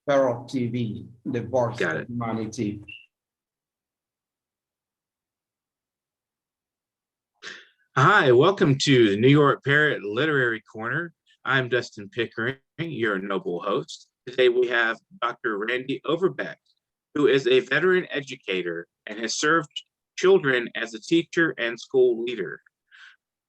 Parrot TV, the voice Got of it. humanity. Hi, welcome to the New York Parrot Literary Corner. I'm Dustin Pickering, your noble host. Today we have Dr. Randy Overbeck, who is a veteran educator and has served children as a teacher and school leader.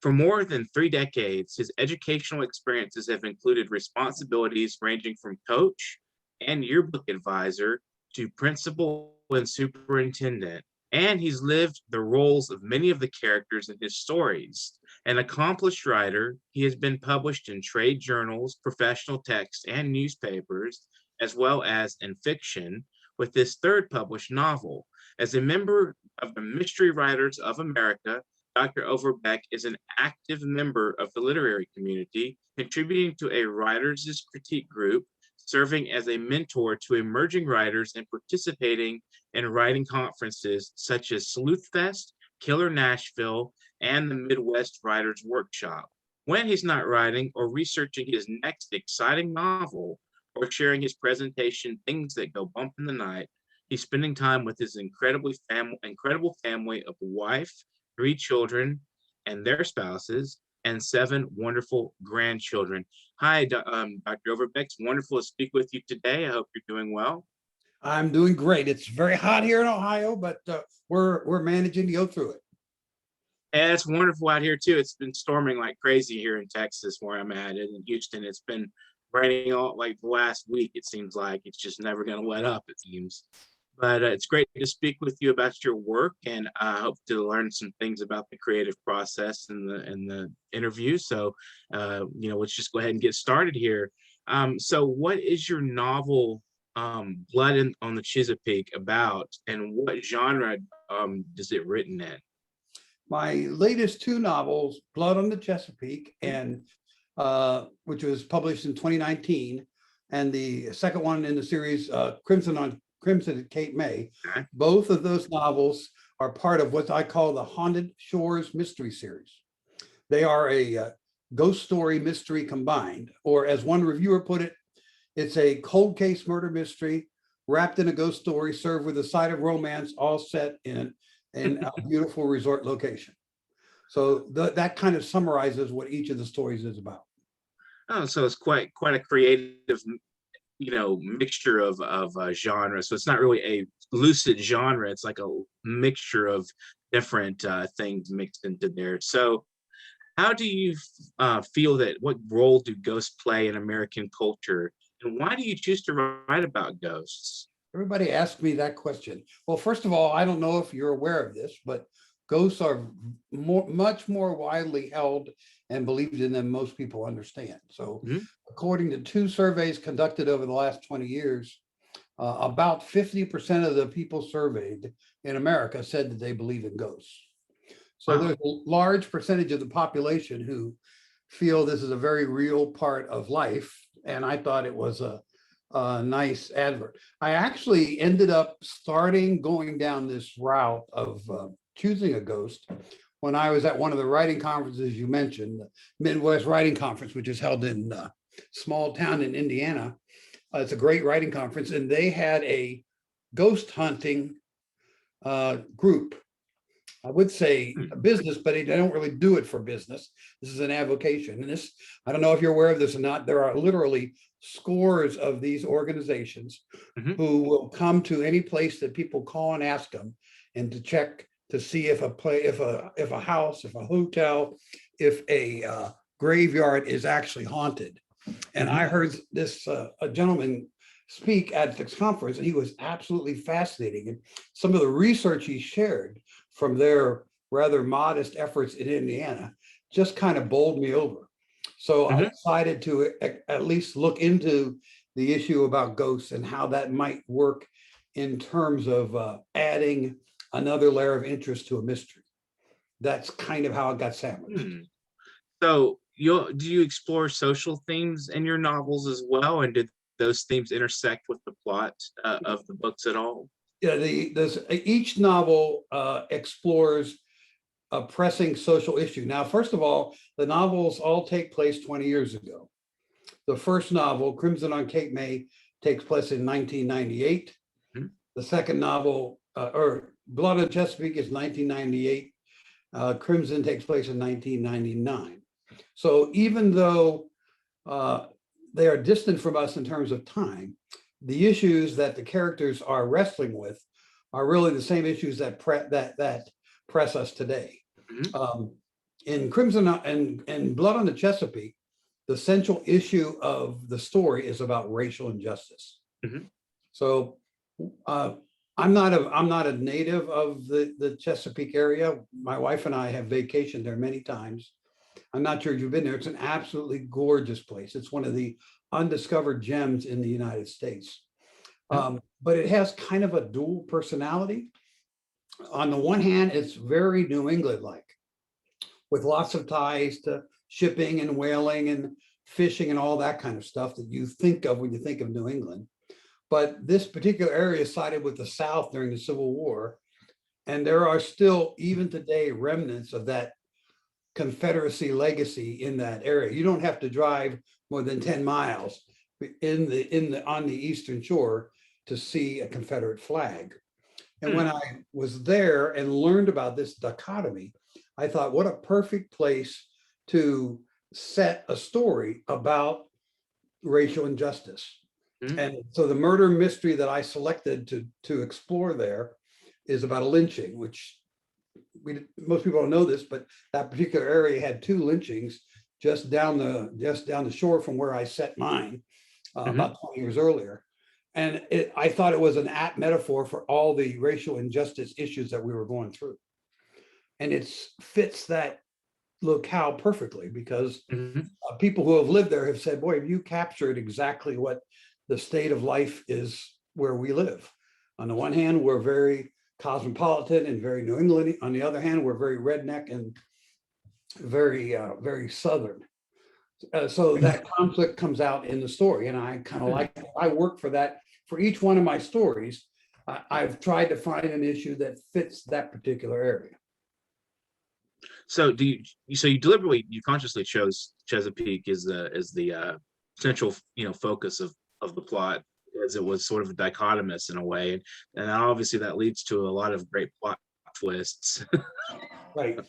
For more than 3 decades, his educational experiences have included responsibilities ranging from coach and yearbook advisor to principal and superintendent. And he's lived the roles of many of the characters in his stories. An accomplished writer, he has been published in trade journals, professional texts, and newspapers, as well as in fiction, with his third published novel. As a member of the Mystery Writers of America, Dr. Overbeck is an active member of the literary community, contributing to a writers' critique group, serving as a mentor to emerging writers, and participating in writing conferences such as Sleuth Fest, Killer Nashville, and the Midwest Writers Workshop. When he's not writing or researching his next exciting novel or sharing his presentation, Things That Go Bump in the Night, he's spending time with his incredible family of wife, 3 children and their spouses, and 7 wonderful grandchildren. Hi, Dr. Overbeck. It's wonderful to speak with you today. I hope you're doing well. I'm doing great. It's very hot here in Ohio, but we're managing to go through it. And it's wonderful out here too. It's been storming like crazy here in Texas, where I'm at. In Houston, it's been raining all like the last week. It seems like it's just never going to let up, it seems. But it's great to speak with you about your work, and I hope to learn some things about the creative process in the interview. So, let's just go ahead and get started here. So, what is your novel Blood on the Chesapeake about, and what genre is it written in? My latest 2 novels, Blood on the Chesapeake, and which was published in 2019, and the second one in the series, Crimson at Cape May. Okay. Both of those novels are part of what I call the Haunted Shores Mystery Series. They are a ghost story mystery combined, or as one reviewer put it, it's a cold case murder mystery wrapped in a ghost story, served with a side of romance, all set in a beautiful resort location. So that kind of summarizes what each of the stories is about. Oh, so it's quite a creative, mixture of genre. So it's not really a lucid genre. It's like a mixture of different things mixed into there. So how do you feel that, what role do ghosts play in American culture? And why do you choose to write about ghosts? Everybody asks me that question. Well, first of all, I don't know if you're aware of this, but ghosts are much more widely held and believed in than most people understand. So according to 2 surveys conducted over the last 20 years, about 50% of the people surveyed in America said that they believe in ghosts. So there's a large percentage of the population who feel this is a very real part of life. And I thought it was a nice advert. I actually ended up going down this route of choosing a ghost when I was at one of the writing conferences you mentioned, the Midwest Writing Conference, which is held in a small town in Indiana. It's a great writing conference, and they had a ghost hunting group. I would say a business, but they don't really do it for business. This is an avocation. And this, I don't know if you're aware of this or not, there are literally scores of these organizations who will come to any place that people call and ask them, and to check to see if a house, if a hotel, if a graveyard is actually haunted. And I heard this a gentleman speak at this conference, and he was absolutely fascinating. And some of the research he shared from their rather modest efforts in Indiana just kind of bowled me over. So I decided to at least look into the issue about ghosts and how that might work in terms of adding another layer of interest to a mystery. That's kind of how it got sandwiched. So do you explore social themes in your novels as well? And did those themes intersect with the plot of the books at all? Yeah, each novel explores a pressing social issue. Now, first of all, the novels all take place 20 years ago. The first novel, Crimson on Cape May, takes place in 1998. Mhm. The second novel, or Blood on Chesapeake, is 1998. Crimson takes place in 1999. So even though they are distant from us in terms of time, the issues that the characters are wrestling with are really the same issues that press us today. Mhm. In Crimson and Blood on the Chesapeake, the central issue of the story is about racial injustice. Mhm. So I'm not a native of the Chesapeake area. My wife and I have vacationed there many times. I'm not sure if you've been there. It's an absolutely gorgeous place. It's one of the undiscovered gems in the United States. But it has kind of a dual personality. On the one hand, it's very New England-like, with lots of ties to shipping and whaling and fishing and all that kind of stuff that you think of when you think of New England. But this particular area sided with the South during the Civil War. And there are still, even today, remnants of that Confederacy legacy in that area. You don't have to drive more than 10 miles on the Eastern Shore to see a Confederate flag. And when I was there and learned about this dichotomy, I thought, what a perfect place to set a story about racial injustice. Mhm. And so the murder mystery that I selected to explore there is about a lynching, which most people don't know this, but that particular area had 2 lynchings just down the shore from where I set mine about 20 years earlier. And I thought it was an apt metaphor for all the racial injustice issues that we were going through. And it fits that locale perfectly, because Mhm. people who have lived there have said, boy, you captured exactly what the state of life is where we live. On the one hand, we're very cosmopolitan and very New England. On the other hand, we're very redneck and very Southern. So that conflict comes out in the story. And I kind of like, I work for that. For each one of my stories, I've tried to find an issue that fits that particular area. So you consciously chose Chesapeake as the central focus of the plot, as it was sort of dichotomous in a way, and obviously that leads to a lot of great plot twists. Right.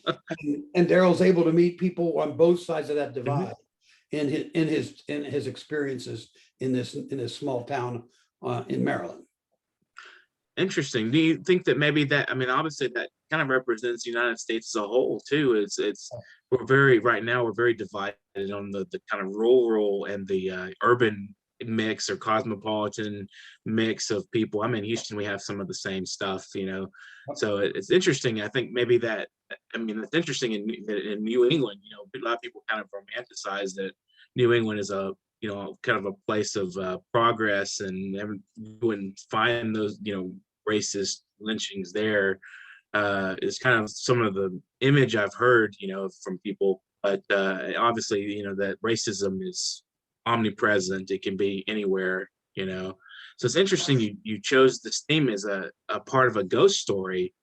And Daryl's able to meet people on both sides of that divide in his experiences in this small town in Maryland. Interesting. Do you think that maybe that, I mean, obviously that kind of represents the United States as a whole too. Right now we're very divided on the kind of rural and the urban mix or cosmopolitan mix of people. I mean, Houston, we have some of the same stuff, so it's interesting. I think maybe that, I mean, it's interesting in New England, a lot of people kind of romanticize that New England is a kind of a place of progress, and everyone find those racist lynchings there is kind of some of the image I've heard from people. But obviously that racism is omnipresent. It can be anywhere. So it's interesting you chose this theme as a part of a ghost story.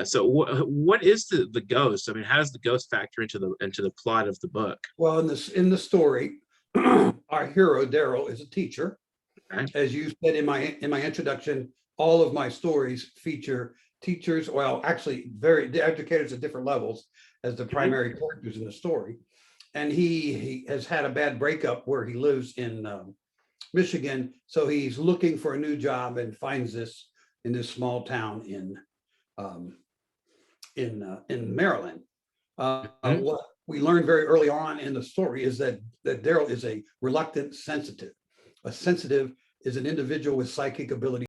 So what is the ghost? I mean, how does the ghost factor into the plot of the book? Well, in the story, our hero Daryl is a teacher. Okay. As you said in my introduction, all of my stories feature teachers, well, actually the educators at different levels as the primary characters in the story. And he has had a bad breakup where he lives in Michigan, so he's looking for a new job and finds this in this small town in Maryland. What we learned very early on in the story is that Daryl is a reluctant sensitive. A sensitive is an individual with psychic ability